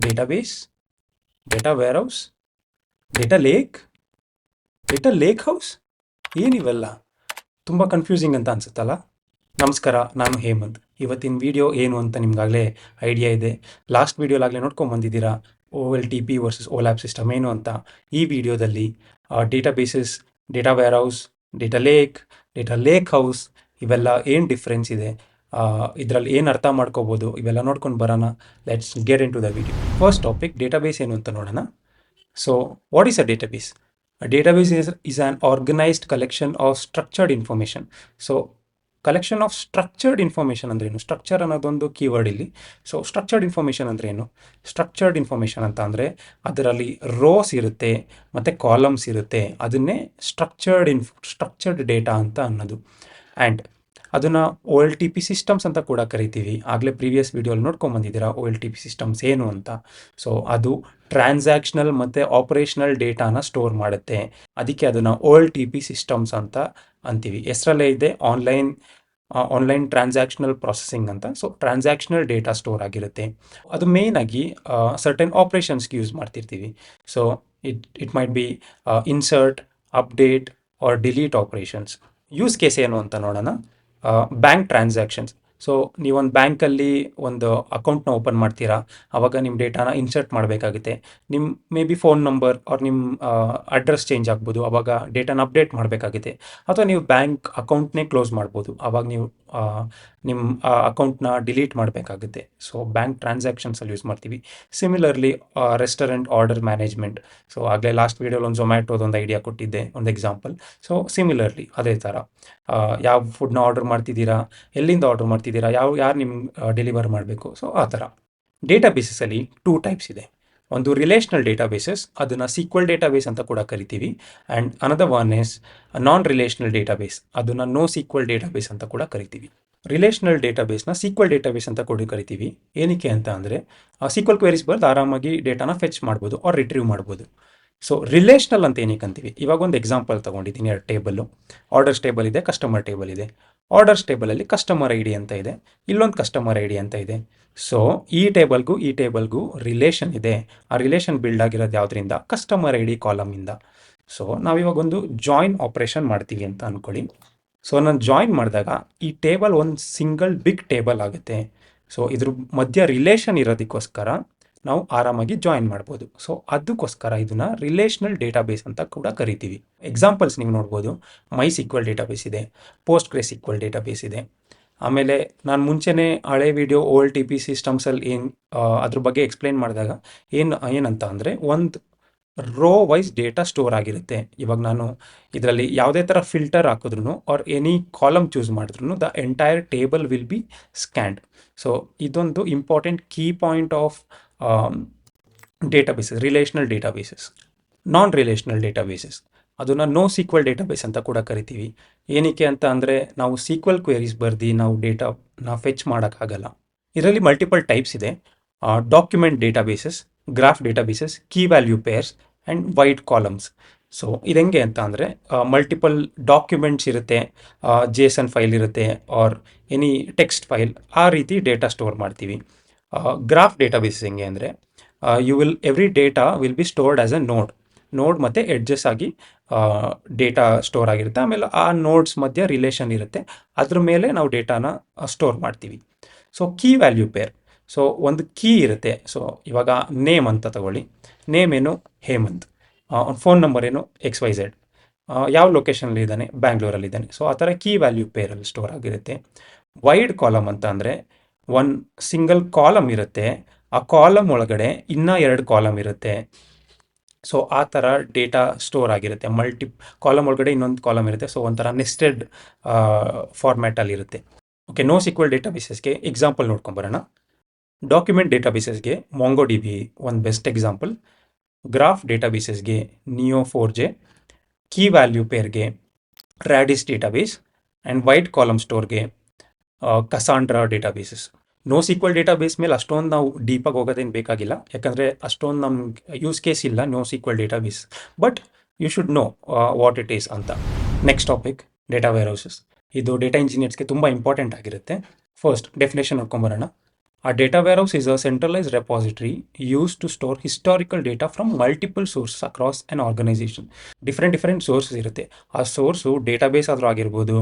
Database, data warehouse, data lake, data lake house. ಏನಿವೆಲ್ಲ ತುಂಬ confusing ಅಂತ ಅನ್ಸುತ್ತಲ್ಲ. ನಮಸ್ಕಾರ, ನಾನು ಹೇಮಂತ್. ಇವತ್ತಿನ ವಿಡಿಯೋ ಏನು ಅಂತ ನಿಮ್ಗಾಗಲೇ ಐಡಿಯಾ ಇದೆ. ಲಾಸ್ಟ್ ವಿಡಿಯೋಲಾಗಲೇ ನೋಡ್ಕೊಂಬಂದಿದ್ದೀರಾ OLTP ವರ್ಸಸ್ OLAP ಸಿಸ್ಟಮ್ ಏನು ಅಂತ. ಈ ವಿಡಿಯೋದಲ್ಲಿ databases, data warehouse, data lake house ಇವೆಲ್ಲ ಏನು ಡಿಫ್ರೆನ್ಸ್ ಇದೆ, ಇದರಲ್ಲಿ ಏನು ಅರ್ಥ ಮಾಡ್ಕೋಬೋದು, ಇವೆಲ್ಲ ನೋಡ್ಕೊಂಡು ಬರೋಣ. Let's get into the video. First topic database ಏನು ಅಂತ ನೋಡೋಣ. So, what is a database? A database is an organized collection of structured information. So, collection of structured information ಅಂದ್ರೇನು? ಸ್ಟ್ರಕ್ಚರ್ ಅನ್ನೋದೊಂದು ಕೀವರ್ಡ್ ಇಲ್ಲಿ. ಸೊ ಸ್ಟ್ರಕ್ಚರ್ಡ್ ಇನ್ಫಾರ್ಮೇಷನ್ ಅಂದ್ರೇನು? Structured information ಅಂತ ಅಂದರೆ ಅದರಲ್ಲಿ ರೋಸ್ ಇರುತ್ತೆ ಮತ್ತು ಕಾಲಮ್ಸ್ ಇರುತ್ತೆ. ಅದನ್ನೇ ಸ್ಟ್ರಕ್ಚರ್ಡ್ ಡೇಟಾ ಅಂತ ಅನ್ನೋದು. ಆ್ಯಂಡ್ ಅದನ್ನು OLTP ಸಿಸ್ಟಮ್ಸ್ ಅಂತ ಕೂಡ ಕರಿತೀವಿ. ಆಗಲೇ ಪ್ರೀವಿಯಸ್ ವಿಡಿಯೋಲಿ ನೋಡ್ಕೊಂಬಂದಿದ್ದೀರಾ OLTP ಸಿಸ್ಟಮ್ಸ್ ಏನು ಅಂತ. ಸೊ ಅದು ಟ್ರಾನ್ಸಾಕ್ಷನಲ್ ಮತ್ತು ಆಪರೇಷನಲ್ ಡೇಟಾನ ಸ್ಟೋರ್ ಮಾಡುತ್ತೆ. ಅದಕ್ಕೆ ಅದನ್ನು OLTP ಸಿಸ್ಟಮ್ಸ್ ಅಂತ ಅಂತೀವಿ. ಹೆಸರಲ್ಲೇ ಇದೆ ಆನ್ಲೈನ್ ಟ್ರಾನ್ಸಾಕ್ಷನಲ್ ಪ್ರೊಸೆಸಿಂಗ್ ಅಂತ. ಸೊ ಟ್ರಾನ್ಸಾಕ್ಷನಲ್ ಡೇಟಾ ಸ್ಟೋರ್ ಆಗಿರುತ್ತೆ. ಅದು ಮೇಯ್ನಾಗಿ ಸರ್ಟೆನ್ ಆಪ್ರೇಷನ್ಸ್ಗೆ ಯೂಸ್ ಮಾಡ್ತಿರ್ತೀವಿ. So it might be insert, update R delete operations. Use case ಏನು ಅಂತ ನೋಡೋಣ. Bank transactions. ಸೊ ನೀವೊಂದು ಬ್ಯಾಂಕಲ್ಲಿ ಒಂದು ಅಕೌಂಟ್ನ ಓಪನ್ ಮಾಡ್ತೀರಾ, ಆವಾಗ ನಿಮ್ಮ ಡೇಟಾನ ಇನ್ಸರ್ಟ್ ಮಾಡಬೇಕಾಗುತ್ತೆ. ನಿಮ್ಮ maybe phone number or ನಿಮ್ಮ ಅಡ್ರೆಸ್ ಚೇಂಜ್ ಆಗ್ಬೋದು, ಆವಾಗ ಡೇಟಾನ ಅಪ್ಡೇಟ್ ಮಾಡಬೇಕಾಗುತ್ತೆ. ಅಥವಾ ನೀವು ಬ್ಯಾಂಕ್ ಅಕೌಂಟ್ನೇ ಕ್ಲೋಸ್ ಮಾಡ್ಬೋದು, ಆವಾಗ ನೀವು ನಿಮ್ಮ ಅಕೌಂಟ್ನ ಡಿಲೀಟ್ ಮಾಡಬೇಕಾಗುತ್ತೆ. ಸೊ ಬ್ಯಾಂಕ್ ಟ್ರಾನ್ಸಾಕ್ಷನ್ಸಲ್ಲಿ ಯೂಸ್ ಮಾಡ್ತೀವಿ. Similarly restaurant order management. So ಆಗಲೇ ಲಾಸ್ಟ್ ವೀಡಿಯೋಲಿ ಒಂದು ಝೊಮ್ಯಾಟೋದೊಂದು ಐಡಿಯಾ ಕೊಟ್ಟಿದ್ದೆ, ಒಂದು ಎಕ್ಸಾಂಪಲ್. ಸೊ ಸಿಮಿಲರ್ಲಿ ಅದೇ ಥರ ಯಾವ ಫುಡ್ನ ಆರ್ಡರ್ ಮಾಡ್ತಿದ್ದೀರಾ, ಎಲ್ಲಿಂದ ಆರ್ಡರ್ ಮಾಡ್ತಿದ್ದೀರಾ, ಯಾರು ನಿಮ್ಗೆ ಡೆಲಿವರ್ ಮಾಡಬೇಕು. ಸೊ ಆ ಥರ ಡೇಟಾಬೇಸಸಲ್ಲಿ 2 ಟೈಪ್ಸ್ ಇದೆ. ಒಂದು ರಿಲೇಷನಲ್ ಡೇಟಾಬೇಸಸ್, ಅದನ್ನು ಸೀಕ್ವಲ್ ಡೇಟಾಬೇಸ್ ಅಂತ ಕೂಡ ಕರಿತೀವಿ. And another one is non relational database, ಅದನ್ನು ನೋ ಸೀಕ್ವಲ್ ಡೇಟಾಬೇಸ್ ಅಂತ ಕೂಡ ಕರಿತೀವಿ. ರಿಲೇಷನಲ್ ಡೇಟಾಬೇಸ್ನ ಸೀಕ್ವಲ್ ಡೇಟಾಬೇಸ್ ಅಂತ ಕೂಡ ಕರಿತೀವಿ. ಏನಕ್ಕೆ ಅಂತ ಅಂದರೆ ಸೀಕ್ವಲ್ ಕ್ವೆರೀಸ್ ಬರೆದು ಆರಾಮಾಗಿ ಡೇಟಾನ ಫೆಚ್ ಮಾಡ್ಬೋದು ಆರ್ ರಿಟ್ರೀವ್ ಮಾಡ್ಬೋದು. ಸೊ ರಿಲೇಷನಲ್ ಅಂತ ಏನಕ್ಕೆ ಅಂತೀವಿ? ಇವಾಗ ಒಂದು ಎಕ್ಸಾಂಪಲ್ ತೊಗೊಂಡಿದ್ದೀನಿ, 2 ಟೇಬಲ್ಲು. ಆರ್ಡರ್ಸ್ ಟೇಬಲ್ ಇದೆ, ಕಸ್ಟಮರ್ ಟೇಬಲ್ ಇದೆ. ಆರ್ಡರ್ಸ್ ಟೇಬಲಲ್ಲಿ ಕಸ್ಟಮರ್ ಐ ಡಿ ಅಂತ ಇದೆ, ಇಲ್ಲೊಂದು ಕಸ್ಟಮರ್ ಐ ಡಿ ಅಂತ ಇದೆ. ಸೊ ಈ ಟೇಬಲ್ಗೂ ರಿಲೇಷನ್ ಇದೆ. ಆ ರಿಲೇಷನ್ ಬಿಲ್ಡ್ ಆಗಿರೋದು ಯಾವುದರಿಂದ? ಕಸ್ಟಮರ್ ಐ ಡಿ ಕಾಲಮಿಂದ. ಸೊ ನಾವಿವಾಗ ಒಂದು ಜಾಯಿನ್ ಆಪ್ರೇಷನ್ ಮಾಡ್ತೀವಿ ಅಂತ ಅಂದ್ಕೊಳ್ಳಿ. ಸೊ ನಾನು ಜಾಯಿನ್ ಮಾಡಿದಾಗ ಈ ಟೇಬಲ್ ಒಂದು ಸಿಂಗಲ್ ಬಿಗ್ ಟೇಬಲ್ ಆಗುತ್ತೆ. ಸೊ ಇದ್ರ ಮಧ್ಯ ರಿಲೇಷನ್ ಇರೋದಕ್ಕೋಸ್ಕರ ನಾವು ಆರಾಮಾಗಿ ಜಾಯಿನ್ ಮಾಡ್ಬೋದು. ಸೊ ಅದಕ್ಕೋಸ್ಕರ ಇದನ್ನು ರಿಲೇಷನಲ್ ಡೇಟಾಬೇಸ್ ಅಂತ ಕೂಡ ಕರಿತೀವಿ. ಎಕ್ಸಾಂಪಲ್ಸ್ ನೀವು ನೋಡ್ಬೋದು. MySQL ಡೇಟಾಬೇಸ್ ಇದೆ, PostgreSQL ಡೇಟಾಬೇಸ್ ಇದೆ. ಆಮೇಲೆ ನಾನು ಮುಂಚೆನೇ ಹಳೆ ವಿಡಿಯೋ OLTP ಸಿಸ್ಟಮ್ಸಲ್ಲಿ ಅದ್ರ ಬಗ್ಗೆ ಎಕ್ಸ್ಪ್ಲೇನ್ ಮಾಡಿದಾಗ ಏನಂತ ಅಂದರೆ ಒಂದು ರೋ ವೈಸ್ ಡೇಟಾ ಸ್ಟೋರ್ ಆಗಿರುತ್ತೆ. ಇವಾಗ ನಾನು ಇದರಲ್ಲಿ ಯಾವುದೇ ಥರ ಫಿಲ್ಟರ್ ಹಾಕಿದ್ರು ಆರ್ ಎನಿ ಕಾಲಮ್ ಚೂಸ್ ಮಾಡಿದ್ರು the entire table will be scanned. So ಇದೊಂದು important key point of databases, relational databases. Non relational databases ಅದನ್ನು ನೋ ಸೀಕ್ವಲ್ ಡೇಟಾಬೇಸ್ ಅಂತ ಕೂಡ ಕರಿತೀವಿ. ಏನಕ್ಕೆ ಅಂತ ಅಂದರೆ ನಾವು ಸೀಕ್ವಲ್ ಕ್ವೆರೀಸ್ ಬರ್ದು ನಾವು ಡೇಟಾನ ಫೆಚ್ ಮಾಡೋಕ್ಕಾಗಲ್ಲ. ಇದರಲ್ಲಿ ಮಲ್ಟಿಪಲ್ ಟೈಪ್ಸ್ ಇದೆ. Document databases, graph databases, key value pairs and wide columns. So ಇದೆಂಗೆ ಅಂತ ಅಂದರೆ ಮಲ್ಟಿಪಲ್ ಡಾಕ್ಯುಮೆಂಟ್ಸ್ ಇರುತ್ತೆ, JSON ಫೈಲ್ ಇರುತ್ತೆ ಆರ್ ಎನಿ ಟೆಕ್ಸ್ಟ್ ಫೈಲ್, ಆ ರೀತಿ ಡೇಟಾ ಸ್ಟೋರ್ ಮಾಡ್ತೀವಿ. ಗ್ರಾಫ್ ಡೇಟಾಬೇಸಸ್ ಹೆಂಗೆ ಅಂದರೆ every data will be stored as a node ಮತ್ತು ಎಡ್ಜಸ್ ಆಗಿ ಡೇಟಾ ಸ್ಟೋರ್ ಆಗಿರುತ್ತೆ. ಆಮೇಲೆ ಆ ನೋಡ್ಸ್ ಮಧ್ಯೆ ರಿಲೇಷನ್ ಇರುತ್ತೆ, ಅದ್ರ ಮೇಲೆ ನಾವು ಡೇಟಾನ ಸ್ಟೋರ್ ಮಾಡ್ತೀವಿ. So key value pair. So ಒಂದು ಕೀ ಇರುತ್ತೆ. ಸೊ ಇವಾಗ ನೇಮ್ ಅಂತ ತಗೊಳ್ಳಿ. ನೇಮ್ ಏನು? ಹೇಮಂತ್. ಫೋನ್ ನಂಬರ್ ಏನು? XYZ. ಯಾವ ಲೊಕೇಶನಲ್ಲಿ ಇದ್ದಾನೆ? ಬ್ಯಾಂಗ್ಳೂರಲ್ಲಿದ್ದಾನೆ. ಸೊ ಆ ಥರ ಕೀ ವ್ಯಾಲ್ಯೂ ಪೇರಲ್ಲಿ ಸ್ಟೋರ್ ಆಗಿರುತ್ತೆ. ವೈಡ್ ಕಾಲಮ್ ಅಂತ ಅಂದರೆ ಒಂದು ಸಿಂಗಲ್ ಕಾಲಮ್ ಇರುತ್ತೆ, ಆ ಕಾಲಮ್ ಒಳಗಡೆ ಇನ್ನೂ 2 ಕಾಲಮ್ ಇರುತ್ತೆ. ಸೊ ಆ ಥರ ಡೇಟಾ ಸ್ಟೋರ್ ಆಗಿರುತ್ತೆ. ಕಾಲಮ್ ಒಳಗಡೆ ಇನ್ನೊಂದು ಕಾಲಮ್ ಇರುತ್ತೆ. ಸೊ ಒಂಥರ ನೆಸ್ಟೆಡ್ ಫಾರ್ಮ್ಯಾಟಲ್ಲಿರುತ್ತೆ. ಓಕೆ, ನೋ ಸೀಕ್ವಲ್ ಡೇಟಾಬೇಸಸ್ಗೆ ಎಕ್ಸಾಂಪಲ್ ನೋಡ್ಕೊಂಬರೋಣ. ಡಾಕ್ಯುಮೆಂಟ್ ಡೇಟಾಬೇಸಸ್ಗೆ MongoDB ಒಂದು ಬೆಸ್ಟ್ ಎಕ್ಸಾಂಪಲ್. ಗ್ರಾಫ್ ಡೇಟಾಬೇಸಸ್ಗೆ Neo4j, ಕೀ ವ್ಯಾಲ್ಯೂ ಪೇರ್ಗೆ Radis database and wide column ಸ್ಟೋರ್ಗೆ Cassandra databases. No SQL database ಮೇಲೆ ಅಷ್ಟೊಂದು ನಾವು ಡೀಪಾಗಿ ಹೋಗೋದೇನು ಬೇಕಾಗಿಲ್ಲ, ಯಾಕಂದರೆ ಅಷ್ಟೊಂದು ನಮ್ಗೆ ಯೂಸ್ ಕೇಸ್ ಇಲ್ಲ no SQL database. But you should know what it is ಅಂತ. Next topic data warehouses. ಇದು ಡೇಟಾ ಇಂಜಿನಿಯರ್ಸ್ಗೆ ತುಂಬ ಇಂಪಾರ್ಟೆಂಟ್ ಆಗಿರುತ್ತೆ. ಫಸ್ಟ್ ಡೆಫಿನೇಷನ್ ನೋಡ್ಕೊಂಬರೋಣ. A data warehouse is a centralized repository used to store historical data from multiple sources across an organization. Different sources ಇರುತ್ತೆ. ಆ source database ಆದರೂ ಆಗಿರ್ಬೋದು,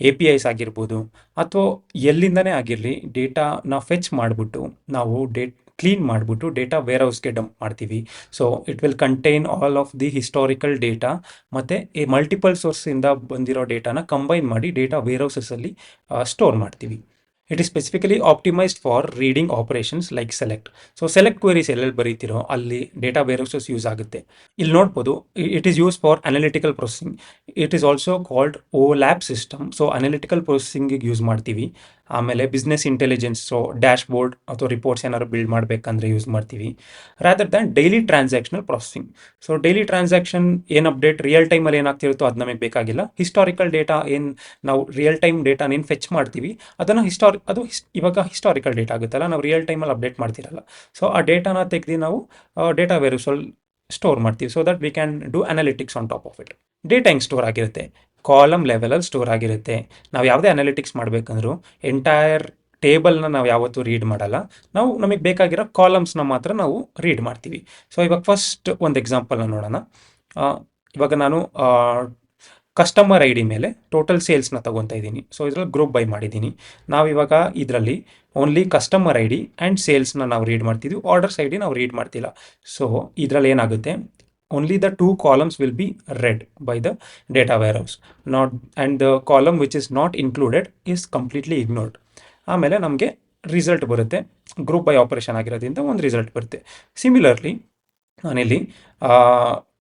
APIs ಆಗಿರ್ಬೋದು, ಅಥವಾ ಎಲ್ಲಿಂದನೇ ಆಗಿರಲಿ, ಡೇಟಾನ ಫೆಚ್ ಮಾಡಿಬಿಟ್ಟು ನಾವು ಕ್ಲೀನ್ ಮಾಡಿಬಿಟ್ಟು ಡೇಟಾ ವೇರ್ಹೌಸ್ಗೆ ಡಂಪ್ ಮಾಡ್ತೀವಿ. So it will contain all of the historical data ಮತ್ತು ಈ ಮಲ್ಟಿಪಲ್ ಸೋರ್ಸಿಂದ ಬಂದಿರೋ ಡೇಟಾನ ಕಂಬೈನ್ ಮಾಡಿ ಡೇಟಾ ವೇರ್ಹೌಸಸ್ಸಲ್ಲಿ ಸ್ಟೋರ್ ಮಾಡ್ತೀವಿ. It is specifically optimised for reading operations like select. So select queries ಎಲ್ಲೆಲ್ಲಿ ಬರೀತಿರೋ ಅಲ್ಲಿ ಡೇಟಾ ವೇರ್ಹೌಸಸ್ ಯೂಸ್ ಆಗುತ್ತೆ. ಇಲ್ಲಿ ನೋಡ್ಬೋದು, it is use for analytical processing. It is also called OLAP system. So analytical ಪ್ರೊಸೆಸಿಂಗಿಗೆ use ಮಾಡ್ತೀವಿ. ಆಮೇಲೆ business intelligence, so dash board ಅಥವಾ ರಿಪೋರ್ಟ್ಸ್ ಏನಾದ್ರು ಬಿಲ್ಡ್ ಮಾಡಬೇಕಂದ್ರೆ ಯೂಸ್ ಮಾಡ್ತೀವಿ. Rather than daily transactional processing. So daily transaction ಏನು update real ಟೈಮಲ್ಲಿ ಏನಾಗ್ತಿರುತ್ತೋ ಅದು ನಮಗೆ ಬೇಕಾಗಿಲ್ಲ. ಹಿಸ್ಟಾರಿಕಲ್ ಡೇಟಾ ಏನು ನಾವು ರಿಯಲ್ ಟೈಮ್ ಡೇಟಾನ ಏನು ಫೆಚ್ ಮಾಡ್ತೀವಿ ಅದನ್ನು ಇವಾಗ ಹಿಸ್ಟಾರಿಕಲ್ ಡೇಟಾ ಆಗುತ್ತಲ್ಲ, ನಾವು ರಿಯಲ್ ಟೈಮಲ್ಲಿ ಅಪ್ಡೇಟ್ ಮಾಡ್ತಿರಲ್ಲ. ಸೊ ಆ ಡೇಟಾನ ತೆಗೆದು ನಾವು ಡೇಟಾ ವೇರ್ಹೌಸಲ್ಲಿ ಸ್ಟೋರ್ ಮಾಡ್ತೀವಿ. So that we can do analytics on top of it. Data ಹೆಂಗೆ ಸ್ಟೋರ್ ಆಗಿರುತ್ತೆ? ಕಾಲಮ್ ಲೆವೆಲಲ್ಲಿ ಸ್ಟೋರ್ ಆಗಿರುತ್ತೆ. ನಾವು ಯಾವುದೇ ಅನಾಲಿಟಿಕ್ಸ್ ಮಾಡಬೇಕಂದ್ರೂ ಎಂಟೈರ್ ಟೇಬಲ್ನ ನಾವು ಯಾವತ್ತೂ ರೀಡ್ ಮಾಡಲ್ಲ. ನಾವು ನಮಗೆ ಬೇಕಾಗಿರೋ ಕಾಲಮ್ಸ್ನ ಮಾತ್ರ ನಾವು ರೀಡ್ ಮಾಡ್ತೀವಿ. ಸೊ ಇವಾಗ ಫಸ್ಟ್ ಒಂದು ಎಕ್ಸಾಂಪಲ್ನ ನೋಡೋಣ. ಇವಾಗ ನಾನು ಕಸ್ಟಮರ್ ID ಮೇಲೆ ಟೋಟಲ್ ಸೇಲ್ಸ್ನ ತೊಗೊತಾ ಇದ್ದೀನಿ. ಸೊ ಇದರಲ್ಲಿ ಗ್ರೂಪ್ ಬೈ ಮಾಡಿದ್ದೀನಿ. ನಾವಿವಾಗ ಇದರಲ್ಲಿ ಓನ್ಲಿ ಕಸ್ಟಮರ್ ID ಆ್ಯಂಡ್ ಸೇಲ್ಸ್ನ ನಾವು ರೀಡ್ ಮಾಡ್ತಿದ್ವಿ. ಆರ್ಡರ್ಸ್ ID ನಾವು ರೀಡ್ ಮಾಡ್ತಿಲ್ಲ. ಸೊ ಇದರಲ್ಲಿ ಏನಾಗುತ್ತೆ, only the two columns will be read by the data warehouse, and the column which is not included is completely ignored. ಆಮೇಲೆ ನಮಗೆ ರಿಸಲ್ಟ್ ಬರುತ್ತೆ. Group by operation ಆಗಿರೋದ್ರಿಂದ ಒಂದು ರಿಸಲ್ಟ್ ಬರುತ್ತೆ. ಸಿಮಿಲರ್ಲಿ ನಾನಿಲ್ಲಿ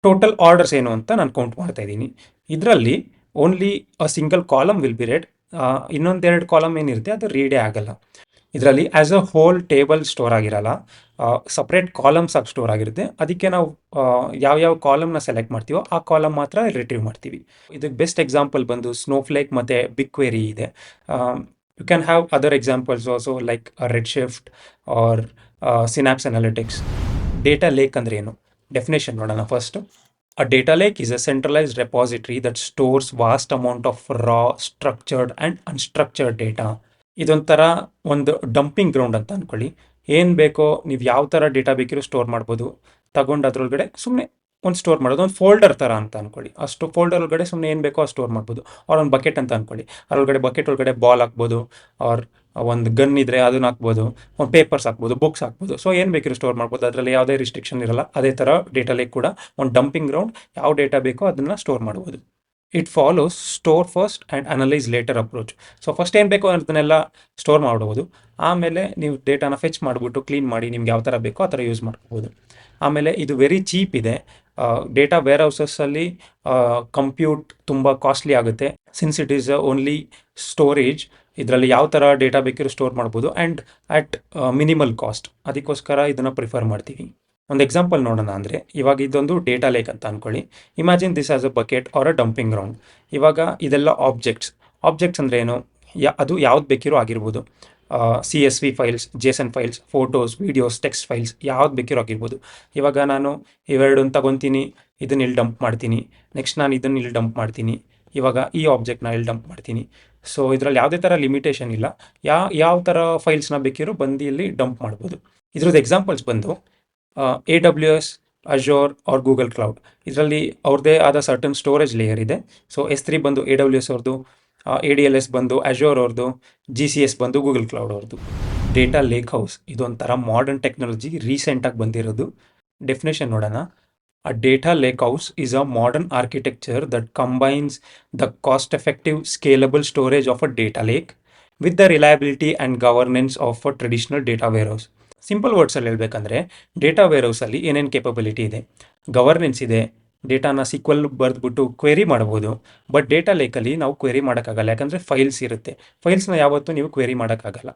ಟೋಟಲ್ ಆರ್ಡರ್ಸ್ ಏನು ಅಂತ ನಾನು ಕೌಂಟ್ ಮಾಡ್ತಾ ಇದ್ದೀನಿ. ಇದರಲ್ಲಿ only a single column will be read. ಇನ್ನೊಂದೆರಡು ಕಾಲಮ್ ಏನಿರುತ್ತೆ ಅದು ರೀಡೇ ಆಗಲ್ಲ. ಇದರಲ್ಲಿ as a whole table store ಆಗಿರಲ್ಲ, ಸಪ್ರೇಟ್ ಕಾಲಮ್ಸ್ ಆಗಿ ಸ್ಟೋರ್ ಆಗಿರುತ್ತೆ. ಅದಕ್ಕೆ ನಾವು ಯಾವ್ಯಾವ ಕಾಲಮ್ನ ಸೆಲೆಕ್ಟ್ ಮಾಡ್ತೀವೋ ಆ ಕಾಲಮ್ ಮಾತ್ರ ರಿಟ್ರೀವ್ ಮಾಡ್ತೀವಿ. ಇದಕ್ಕೆ ಬೆಸ್ಟ್ ಎಕ್ಸಾಂಪಲ್ ಬಂದು ಸ್ನೋಫ್ಲೇಕ್ ಮತ್ತು ಬಿಗ್ ಕ್ವೆರಿ ಇದೆ. You can have other examples also like Redshift or Synapse Analytics. Data lake ಅಂದರೆ ಏನು? ಡೆಫಿನೇಷನ್ ನೋಡೋಣ first. A data lake is a centralized repository that stores vast amount of raw, structured and unstructured data. ಇದೊಂಥರ ಒಂದು dumping ground ಅಂತ ಅಂದ್ಕೊಳ್ಳಿ. ಏನು ಬೇಕೋ ನೀವು ಯಾವ ಥರ ಡೇಟಾ ಬೇಕಿರೋ ಸ್ಟೋರ್ ಮಾಡ್ಬೋದು. ತಗೊಂಡು ಅದರೊಳಗಡೆ ಸುಮ್ಮನೆ ಒಂದು ಸ್ಟೋರ್ ಮಾಡೋದು, ಒಂದು ಫೋಲ್ಡರ್ ಥರ ಅಂತ ಅಂದ್ಕೊಳ್ಳಿ. ಅಷ್ಟು ಫೋಲ್ಡರ್ ಒಳಗಡೆ ಸುಮ್ಮನೆ ಏನು ಬೇಕೋ ಅದು ಸ್ಟೋರ್ ಮಾಡ್ಬೋದು. ಅವ್ರ ಒಂದು ಬಕೆಟ್ ಅಂತ ಅಂದ್ಕೊಳ್ಳಿ. ಅದರೊಳಗಡೆ ಬಕೆಟ್ ಒಳಗಡೆ ಬಾಲ್ ಹಾಕ್ಬೋದು, ಆರ್ ಒಂದು ಗನ್ ಇದ್ದರೆ ಅದನ್ನ ಹಾಕ್ಬೋದು, ಒಂದು ಪೇಪರ್ಸ್ ಹಾಕ್ಬೋದು, ಬುಕ್ಸ್ ಹಾಕ್ಬೋದು. ಸೊ ಏನು ಬೇಕಿರೋ ಸ್ಟೋರ್ ಮಾಡ್ಬೋದು. ಅದರಲ್ಲಿ ಯಾವುದೇ ರಿಸ್ಟ್ರಿಕ್ಷನ್ ಇರಲ್ಲ. ಅದೇ ಥರ ಡೇಟಾ ಲೇಕ್ ಕೂಡ ಒಂದು ಡಂಪಿಂಗ್ ಗ್ರೌಂಡ್. ಯಾವ ಡೇಟಾ ಬೇಕೋ ಅದನ್ನು ಸ್ಟೋರ್ ಮಾಡ್ಬೋದು. It follows store first and analyse later approach. So first ಏನು ಬೇಕೋ ಅದನ್ನೆಲ್ಲ ಸ್ಟೋರ್ ಮಾಡ್ಬೋದು. ಆಮೇಲೆ ನೀವು ಡೇಟಾನ ಫೆಚ್ ಮಾಡಿಬಿಟ್ಟು ಕ್ಲೀನ್ ಮಾಡಿ ನಿಮ್ಗೆ ಯಾವ ಥರ ಬೇಕೋ ಆ ಥರ ಯೂಸ್ ಮಾಡ್ಕೋಬೋದು. ಆಮೇಲೆ ಇದು ವೆರಿ ಚೀಪ್ ಇದೆ. ಡೇಟಾ ವೇರ್ಹೌಸಸ್ಸಲ್ಲಿ ಕಂಪ್ಯೂಟ್ ತುಂಬ ಕಾಸ್ಟ್ಲಿ ಆಗುತ್ತೆ. Since it is only storage, ಇದರಲ್ಲಿ ಯಾವ ಥರ ಡೇಟಾ ಬೇಕಿರೋ ಸ್ಟೋರ್ ಮಾಡ್ಬೋದು ಆ್ಯಂಡ್ ಅಟ್ ಮಿನಿಮಲ್ ಕಾಸ್ಟ್. ಅದಕ್ಕೋಸ್ಕರ ಇದನ್ನು ಪ್ರಿಫರ್ ಮಾಡ್ತೀವಿ. ಒಂದು ಎಕ್ಸಾಂಪಲ್ ನೋಡೋಣ ಅಂದರೆ, ಇವಾಗ ಇದೊಂದು ಡೇಟಾ ಲೇಕ್ ಅಂತ ಅಂದ್ಕೊಳ್ಳಿ. Imagine this as a bucket or a dumping ground. ಇವಾಗ ಇದೆಲ್ಲ ಆಬ್ಜೆಕ್ಟ್ಸ್ ಅಂದರೆ ಏನು? ಅದು ಯಾವ್ದು ಬೇಕಿರೋ ಆಗಿರ್ಬೋದು. CSV files, JSON files, photos, videos, text files, ಯಾವ್ದು ಬೇಕಿರೋ ಆಗಿರ್ಬೋದು. ಇವಾಗ ನಾನು ಇವೆರಡನ್ನು ತಗೊತೀನಿ, ಇದನ್ನ ಇಲ್ಲಿ ಡಂಪ್ ಮಾಡ್ತೀನಿ. ನೆಕ್ಸ್ಟ್ ನಾನು ಇದನ್ನು ಇಲ್ಲಿ ಡಂಪ್ ಮಾಡ್ತೀನಿ. ಇವಾಗ ಈ ಆಬ್ಜೆಕ್ಟ್ನ ಇಲ್ಲಿ ಡಂಪ್ ಮಾಡ್ತೀನಿ. ಸೊ ಇದರಲ್ಲಿ ಯಾವುದೇ ಥರ ಲಿಮಿಟೇಷನ್ ಇಲ್ಲ. ಯಾವ ಥರ ಫೈಲ್ಸ್ನ ಬೇಕಿರೋ ಬಂದು ಇಲ್ಲಿ ಡಂಪ್ ಮಾಡ್ಬೋದು. ಇದ್ರದ್ದು ಎಕ್ಸಾಂಪಲ್ಸ್ ಬಂದು AWS, Azure R Google cloud. ಇದರಲ್ಲಿ ಅವ್ರದ್ದೇ ಆದ ಸರ್ಟನ್ ಸ್ಟೋರೇಜ್ ಲೇಯರ್ ಇದೆ. ಸೊ S3 ಬಂದು AWS ಅವ್ರದ್ದು, ADLS ಬಂದು Azure ಅವ್ರದ್ದು, GCS ಬಂದು ಗೂಗಲ್ ಕ್ಲೌಡ್ ಅವ್ರದ್ದು. ಡೇಟಾ ಲೇಕ್ ಹೌಸ್ ಇದೊಂಥರ ಮಾಡರ್ನ್ ಟೆಕ್ನಾಲಜಿ, ರೀಸೆಂಟಾಗಿ ಬಂದಿರೋದು. ಡೆಫಿನೇಷನ್ ನೋಡೋಣ. A data lakehouse is a modern architecture that combines the cost-effective, scalable storage of a data lake with the reliability and governance of a traditional data warehouse. Simple ವರ್ಡ್ಸಲ್ಲಿ ಹೇಳ್ಬೇಕಂದ್ರೆ, data ವೇರ್ಹೌಸಲ್ಲಿ ಏನೇನು capability ಇದೆ? Governance ಇದೆ. ಡೇಟಾನ SQL ಬರೆದ್ಬಿಟ್ಟು query ಮಾಡ್ಬೋದು. But data ಲೇಕಲ್ಲಿ ನಾವು ಕ್ವೆರಿ ಮಾಡೋಕ್ಕಾಗಲ್ಲ, ಯಾಕಂದರೆ ಫೈಲ್ಸ್ ಇರುತ್ತೆ. ಫೈಲ್ಸ್ನ ಯಾವತ್ತೂ ನೀವು ಕ್ವೆರಿ ಮಾಡೋಕ್ಕಾಗಲ್ಲ.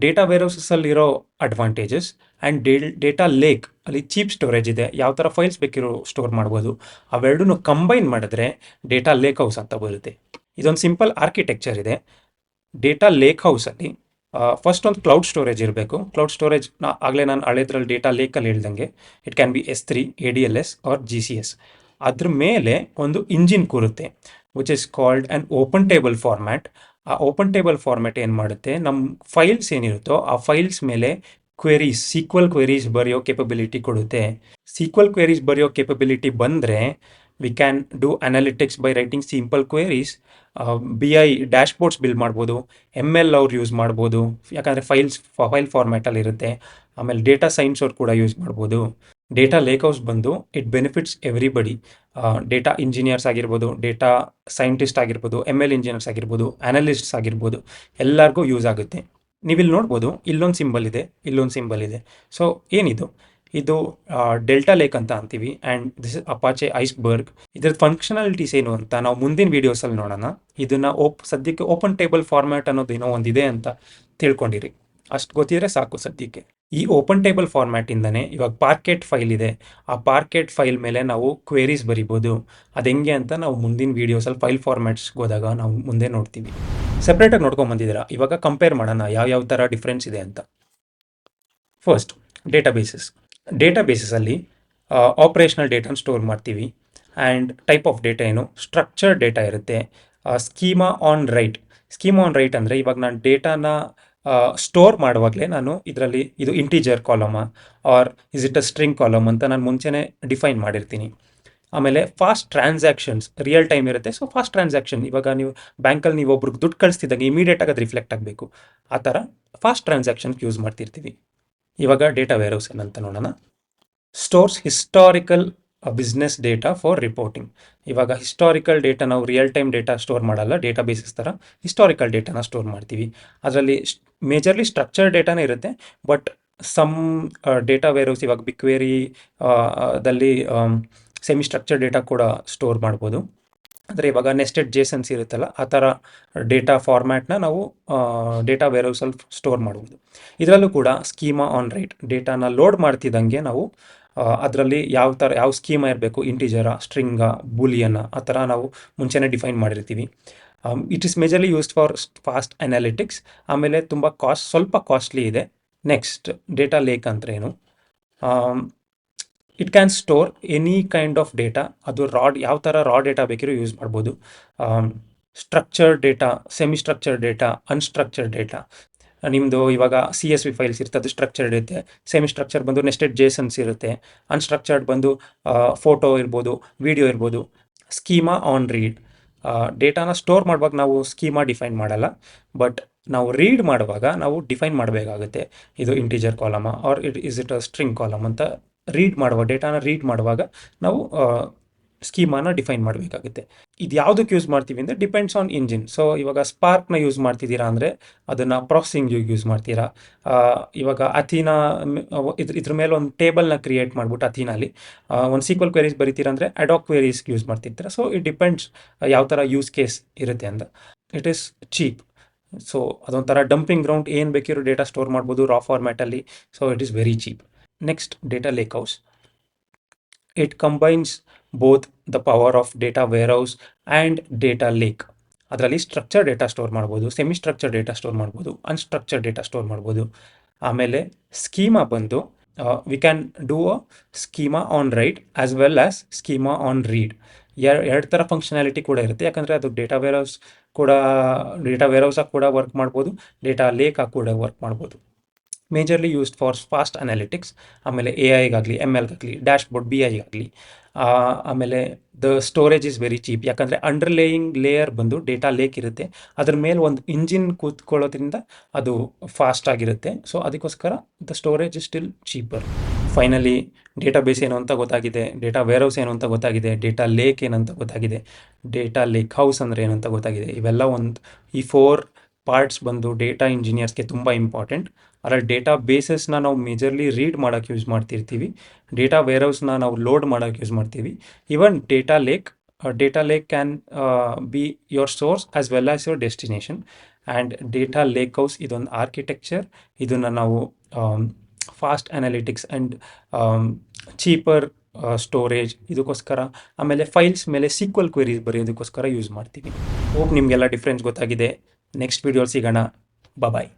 ಡೇಟಾ ವೇರ್ಹೌಸಸ್ಸಲ್ಲಿರೋ ಅಡ್ವಾಂಟೇಜಸ್ ಆ್ಯಂಡ್ ಡೇಟಾ ಲೇಕ್ ಅಲ್ಲಿ ಚೀಪ್ ಸ್ಟೋರೇಜ್ ಇದೆ. ಯಾವ ಥರ ಫೈಲ್ಸ್ ಬೇಕಿರೋ ಸ್ಟೋರ್ ಮಾಡ್ಬೋದು. ಅವೆರಡೂ ಕಂಬೈನ್ ಮಾಡಿದ್ರೆ ಡೇಟಾ ಲೇಕ್ ಹೌಸ್ ಅಂತ ಬರುತ್ತೆ. ಇದೊಂದು ಸಿಂಪಲ್ ಆರ್ಕಿಟೆಕ್ಚರ್ ಇದೆ. ಡೇಟಾ ಲೇಕ್ ಹೌಸಲ್ಲಿ ಫಸ್ಟ್ ಒಂದು ಕ್ಲೌಡ್ ಸ್ಟೋರೇಜ್ ಇರಬೇಕು. ಕ್ಲೌಡ್ ಸ್ಟೋರೇಜ್ ಆಗಲೇ ನಾನು ಹಳೆದ್ರಲ್ಲಿ ಡೇಟಾ ಲೇಕಲ್ಲಿ ಹೇಳ್ದಂಗೆ it can be S3, ADLS or GCS. ಅದ್ರ ಮೇಲೆ ಒಂದು ಇಂಜಿನ್ ಕೂರುತ್ತೆ which is called an open table format. ಆ ಓಪನ್ ಟೇಬಲ್ ಫಾರ್ಮ್ಯಾಟ್ ಏನು ಮಾಡುತ್ತೆ, ನಮ್ಮ ಫೈಲ್ಸ್ ಏನಿರುತ್ತೋ ಆ ಫೈಲ್ಸ್ ಮೇಲೆ ಕ್ವೆರೀಸ್, ಸೀಕ್ವಲ್ ಕ್ವೆರೀಸ್ ಬರೆಯೋ ಕೇಪಬಿಲಿಟಿ ಕೊಡುತ್ತೆ. ಸೀಕ್ವಲ್ ಕ್ವೆರೀಸ್ ಬರೆಯೋ ಕೇಪಬಿಲಿಟಿ ಬಂದರೆ we can do analytics by writing simple queries. B I dashboards build ಮಾಡ್ಬೋದು, ಎಮ್ ಎಲ್ ಅವ್ರು ಯೂಸ್ ಮಾಡ್ಬೋದು, ಯಾಕಂದರೆ ಫೈಲ್ ಫಾರ್ಮ್ಯಾಟಲ್ಲಿ ಇರುತ್ತೆ. ಆಮೇಲೆ ಡೇಟಾ ಸೈನ್ಸ್ ಅವ್ರು ಕೂಡ ಯೂಸ್ ಮಾಡ್ಬೋದು. ಡೇಟಾ ಲೇಕ್ಔಟ್ಸ್ ಬಂದು it benefits everybody. Data engineers ಆಗಿರ್ಬೋದು, ಡೇಟಾ ಸೈಂಟಿಸ್ಟ್ ಆಗಿರ್ಬೋದು, ಎಮ್ ಎಲ್ ಇಂಜಿನಿಯರ್ಸ್ ಆಗಿರ್ಬೋದು, ಅನಲಿಸ್ಟ್ಸ್ ಆಗಿರ್ಬೋದು, ಎಲ್ಲರಿಗೂ ಯೂಸ್ ಆಗುತ್ತೆ. ನೀವಿಲ್ಲಿ ನೋಡ್ಬೋದು, ಇಲ್ಲೊಂದು ಸಿಂಬಲ್ ಇದೆ, ಇಲ್ಲೊಂದು ಸಿಂಬಲ್ ಇದೆ. ಸೊ ಏನಿದು? ಇದು ಡೆಲ್ಟಾ ಲೇಕ್ ಅಂತ ಅಂತೀವಿ, and this is Apache iceberg. ಇದ್ರದ್ದು ಫಂಕ್ಷನಾಲಿಟೀಸ್ ಏನು ಅಂತ ನಾವು ಮುಂದಿನ ವೀಡಿಯೋಸಲ್ಲಿ ನೋಡೋಣ. ಇದನ್ನು ಸದ್ಯಕ್ಕೆ ಓಪನ್ ಟೇಬಲ್ ಫಾರ್ಮ್ಯಾಟ್ ಅನ್ನೋದು ಏನೋ ಒಂದಿದೆ ಅಂತ ತಿಳ್ಕೊಂಡಿರಿ. ಅಷ್ಟು ಗೊತ್ತಿದ್ರೆ ಸಾಕು ಸದ್ಯಕ್ಕೆ. ಈ ಓಪನ್ ಟೇಬಲ್ ಫಾರ್ಮ್ಯಾಟಿಂದನೇ ಇವಾಗ ಪಾರ್ಕೆಟ್ ಫೈಲ್ ಇದೆ, ಆ ಪಾರ್ಕೆಟ್ ಫೈಲ್ ಮೇಲೆ ನಾವು ಕ್ವೇರೀಸ್ ಬರಿಬೋದು. ಅದು ಹೆಂಗೆ ಅಂತ ನಾವು ಮುಂದಿನ ವೀಡಿಯೋಸಲ್ಲಿ ಫೈಲ್ ಫಾರ್ಮ್ಯಾಟ್ಸ್ಗೆ ಹೋದಾಗ ನಾವು ಮುಂದೆ ನೋಡ್ತೀವಿ. ಸೆಪ್ರೇಟಾಗಿ ನೋಡ್ಕೊಂಬಂದಿದ್ದೀರಾ, ಇವಾಗ ಕಂಪೇರ್ ಮಾಡೋಣ ಯಾವ ಥರ ಡಿಫ್ರೆನ್ಸ್ ಇದೆ ಅಂತ. ಫಸ್ಟ್, ಡೇಟಾಬೇಸಸಲ್ಲಿ ಆಪ್ರೇಷನಲ್ ಡೇಟಾನ ಸ್ಟೋರ್ ಮಾಡ್ತೀವಿ. ಆ್ಯಂಡ್ ಟೈಪ್ ಆಫ್ ಡೇಟಾ ಏನು? ಸ್ಟ್ರಕ್ಚರ್ಡ್ ಡೇಟಾ ಇರುತ್ತೆ. ಸ್ಕೀಮಾ ಆನ್ ರೈಟ್ ಅಂದರೆ ಇವಾಗ ನಾನು ಡೇಟಾನ ಸ್ಟೋರ್ ಮಾಡುವಾಗಲೇ ನಾನು ಇದರಲ್ಲಿ ಇದು ಇಂಟೀಜರ್ ಕಾಲಮ or is it a string column ಅಂತ ನಾನು ಮುಂಚೆನೇ ಡಿಫೈನ್ ಮಾಡಿರ್ತೀನಿ. ಆಮೇಲೆ ಫಾಸ್ಟ್ ಟ್ರಾನ್ಸಾಕ್ಷನ್ಸ್ ರಿಯಲ್ ಟೈಮ್ ಇರುತ್ತೆ. ಸೊ ಫಾಸ್ಟ್ ಟ್ರಾನ್ಸಾಕ್ಷನ್, ಇವಾಗ ನೀವು ಬ್ಯಾಂಕಲ್ಲಿ ನೀವು ಒಬ್ರಿಗೆ ದುಡ್ಡು ಕಳಿಸ್ತಿದ್ದಾಗ ಇಮಿಡಿಯೇಟಾಗಿ ಅದು ರಿಫ್ಲೆಕ್ಟ್ ಆಗಬೇಕು. ಆ ಥರ ಫಾಸ್ಟ್ ಟ್ರಾನ್ಸಾಕ್ಷನ್ಗೆ ಯೂಸ್ ಮಾಡ್ತಿರ್ತೀವಿ. ಇವಾಗ ಡೇಟಾ ವೇರ್ಹೌಸ್ ಏನಂತ ನೋಡೋಣ. Stores historical business data for reporting. ಇವಾಗ ಹಿಸ್ಟಾರಿಕಲ್ ಡೇಟಾ ನಾವು ರಿಯಲ್ ಟೈಮ್ ಡೇಟಾ ಸ್ಟೋರ್ ಮಾಡಲ್ಲ, ಡೇಟಾ ಬೇಸಿಸ್ ಥರ ಹಿಸ್ಟಾರಿಕಲ್ ಡೇಟಾನ ಸ್ಟೋರ್ ಮಾಡ್ತೀವಿ. ಅದರಲ್ಲಿ ಮೇಜರ್ಲಿ ಸ್ಟ್ರಕ್ಚರ್ಡ್ ಡೇಟಾನೇ ಇರುತ್ತೆ, ಬಟ್ ಸಮ್ ಡೇಟಾ ವೇರ್ಹೌಸ್ ಇವಾಗ ಬಿಕ್ವೇರಿ ದಲ್ಲಿ ಸೆಮಿ ಸ್ಟ್ರಕ್ಚರ್ಡ್ ಡೇಟಾ ಕೂಡ ಸ್ಟೋರ್ ಮಾಡ್ಬೋದು. ಅಂದರೆ ಇವಾಗ ನೆಸ್ಟೆಡ್ ಜೇಸನ್ಸ್ ಇರುತ್ತಲ್ಲ, ಆ ಥರ ಡೇಟಾ ಫಾರ್ಮ್ಯಾಟ್ನ ನಾವು ಡೇಟಾ ವೇರ್ಹೌಸಲ್ಲಿ ಸ್ಟೋರ್ ಮಾಡ್ಬೋದು. ಇದರಲ್ಲೂ ಕೂಡ ಸ್ಕೀಮಾ ಆನ್ ರೈಟ್, ಡೇಟಾನ ಲೋಡ್ ಮಾಡ್ತಿದ್ದಂಗೆ ನಾವು ಅದರಲ್ಲಿ ಯಾವ ಸ್ಕೀಮಾ ಇರಬೇಕು, ಇಂಟಿಜರ, ಸ್ಟ್ರಿಂಗ, ಬೂಲಿಯನ್ನ, ಆ ಥರ ನಾವು ಮುಂಚೆನೇ ಡಿಫೈನ್ ಮಾಡಿರ್ತೀವಿ. It is majorly used for fast analytics. ಆಮೇಲೆ ತುಂಬ ಸ್ವಲ್ಪ ಕಾಸ್ಟ್ಲಿ ಇದೆ. ನೆಕ್ಸ್ಟ್, ಡೇಟಾ ಲೇಕ್ ಅಂದ್ರೆ ಏನು? It can store any kind of data. ಅದು ಯಾವ ಥರ ರಾ ಡೇಟಾ ಬೇಕಿರೋ ಯೂಸ್ ಮಾಡ್ಬೋದು. Structured data, semi structured data, unstructured data. ನಿಮ್ಮದು ಇವಾಗ CSV ಫೈಲ್ಸ್ ಇರುತ್ತೆ, ಅದು ಸ್ಟ್ರಕ್ಚರ್ಡ್ ಇರುತ್ತೆ. ಸೆಮಿ ಸ್ಟ್ರಕ್ಚರ್ ಬಂದು ನೆಸ್ಟೆಡ್ ಜೇಸನ್ಸ್ ಇರುತ್ತೆ. ಅನ್ಸ್ಟ್ರಕ್ಚರ್ಡ್ ಬಂದು ಫೋಟೋ ಇರ್ಬೋದು, ವಿಡಿಯೋ ಇರ್ಬೋದು. ಸ್ಕೀಮಾ ಆನ್ ರೀಡ್, ಡೇಟಾನ ಸ್ಟೋರ್ ಮಾಡುವಾಗ ನಾವು ಸ್ಕೀಮಾ ಡಿಫೈನ್ ಮಾಡಲ್ಲ, ಬಟ್ ನಾವು ರೀಡ್ ಮಾಡುವಾಗ ನಾವು ಡಿಫೈನ್ ಮಾಡಬೇಕಾಗುತ್ತೆ. ಇದು ಇಂಟಿಜರ್ ಕಾಲಮ or is it a string column ಅಂತ ಡೇಟಾನ ರೀಡ್ ಮಾಡುವಾಗ ನಾವು ಸ್ಕೀಮಾನ ಡಿಫೈನ್ ಮಾಡಬೇಕಾಗುತ್ತೆ. ಇದು ಯಾವುದಕ್ಕೆ ಯೂಸ್ ಮಾಡ್ತೀವಿ ಅಂದರೆ ಡಿಪೆಂಡ್ಸ್ ಆನ್ ಇಂಜಿನ್. ಸೊ ಇವಾಗ ಸ್ಪಾರ್ಕ್ನ ಯೂಸ್ ಮಾಡ್ತಿದ್ದೀರಾ ಅಂದರೆ ಅದನ್ನು ಪ್ರಾಸೆಸಿಂಗ್ ಯೂಸ್ ಮಾಡ್ತೀರಾ. ಇವಾಗ ಅಥೀನಾ ಇದ್ರ ಮೇಲೆ ಒಂದು ಟೇಬಲ್ನ ಕ್ರಿಯೇಟ್ ಮಾಡಿಬಿಟ್ಟು ಅಥೀನಲ್ಲಿ ಒಂದು ಸೀಕ್ವಲ್ ಕ್ವೆರೀಸ್ ಬರೀತೀರಾ ಅಂದರೆ ಅಡಾಕ್ ಕ್ವೆರೀಸ್ ಯೂಸ್ ಮಾಡ್ತಿರ್ತೀರಾ. ಸೊ ಇಟ್ ಡಿಪೆಂಡ್ಸ್ ಯಾವ ಥರ ಯೂಸ್ ಕೇಸ್ ಇರುತ್ತೆ ಅಂತ. It is cheap. ಸೊ ಅದೊಂಥರ ಡಂಪಿಂಗ್ ಗ್ರೌಂಡ್, ಏನು ಬೇಕಿರೋ ಡೇಟಾ ಸ್ಟೋರ್ ಮಾಡ್ಬೋದು ರಾ ಫಾರ್ಮ್ಯಾಟಲ್ಲಿ. So it is very cheap. Next, data lake house. It combines both the power of data warehouse and data lake. ಅದರಲ್ಲಿ structure data store ಮಾಡ್ಬೋದು, semi structure data store ಮಾಡ್ಬೋದು, unstructure data store ಮಾಡ್ಬೋದು. ಆಮೇಲೆ schema ಬಂದು we can do a schema on right as well as schema on read. ಎರಡು ಥರ functionality ಕೂಡ ಇರುತ್ತೆ, ಯಾಕಂದರೆ ಅದು ಡೇಟಾ ವೇರ್ಹೌಸಾಗಿ ಕೂಡ ವರ್ಕ್ ಮಾಡ್ಬೋದು, ಡೇಟಾ ಲೇಕಾಗಿ ಕೂಡ ವರ್ಕ್ ಮಾಡ್ಬೋದು. Majorly used for fast analytics. ಆಮೇಲೆ AI MLಗಾಗಲಿ, ಡ್ಯಾಶ್ಬೋರ್ಡ್ BI ಆಗಲಿ. ಆಮೇಲೆ the storage is very cheap, ಯಾಕಂದರೆ ಅಂಡರ್ಲೇಯಿಂಗ್ ಲೇಯರ್ ಬಂದು ಡೇಟಾ ಲೇಕ್ ಇರುತ್ತೆ, ಅದ್ರ ಮೇಲೆ ಒಂದು ಇಂಜಿನ್ ಕೂತ್ಕೊಳ್ಳೋದ್ರಿಂದ ಅದು ಫಾಸ್ಟ್ ಆಗಿರುತ್ತೆ. ಸೊ ಅದಕ್ಕೋಸ್ಕರ the storage is still cheaper. Finally database ಏನು ಅಂತ ಗೊತ್ತಾಗಿದೆ, ಡೇಟಾ ವೇರ್ಹೌಸ್ ಏನು ಅಂತ ಗೊತ್ತಾಗಿದೆ, ಡೇಟಾ ಲೇಕ್ ಏನಂತ ಗೊತ್ತಾಗಿದೆ, ಡೇಟಾ ಲೇಕ್ ಹೌಸ್ ಅಂದರೆ ಏನು ಅಂತ ಗೊತ್ತಾಗಿದೆ. ಇವೆಲ್ಲ ಈ 4 ಪಾರ್ಟ್ಸ್ ಬಂದು ಡೇಟಾ ಇಂಜಿನಿಯರ್ಸ್ಗೆ ತುಂಬ ಇಂಪಾರ್ಟೆಂಟ್. ಅದರಲ್ಲಿ ಡೇಟಾ ಬೇಸಸ್ನ ನಾವು ಮೇಜರ್ಲಿ ರೀಡ್ ಮಾಡೋಕ್ಕೆ ಯೂಸ್ ಮಾಡ್ತಿರ್ತೀವಿ, ಡೇಟಾ ವೇರ್ಹೌಸ್ನ ನಾವು ಲೋಡ್ ಮಾಡೋಕ್ಕೆ ಯೂಸ್ ಮಾಡ್ತೀವಿ. Even data lake can be your source as well as your destination. And data lake house ಇದೊಂದು ಆರ್ಕಿಟೆಕ್ಚರ್. ಇದನ್ನು ನಾವು fast analytics and cheaper storage ಇದಕ್ಕೋಸ್ಕರ, ಆಮೇಲೆ ಫೈಲ್ಸ್ ಮೇಲೆ ಸೀಕ್ವಲ್ ಕ್ವೆರೀಸ್ ಬರೆಯೋದಕ್ಕೋಸ್ಕರ ಯೂಸ್ ಮಾಡ್ತೀವಿ. ಹೋಪ್ ನಿಮಗೆಲ್ಲ ಡಿಫ್ರೆನ್ಸ್ ಗೊತ್ತಾಗಿದೆ. ನೆಕ್ಸ್ಟ್ ವೀಡಿಯೋಲಿ ಸಿಗೋಣ. ಬಾಯ್.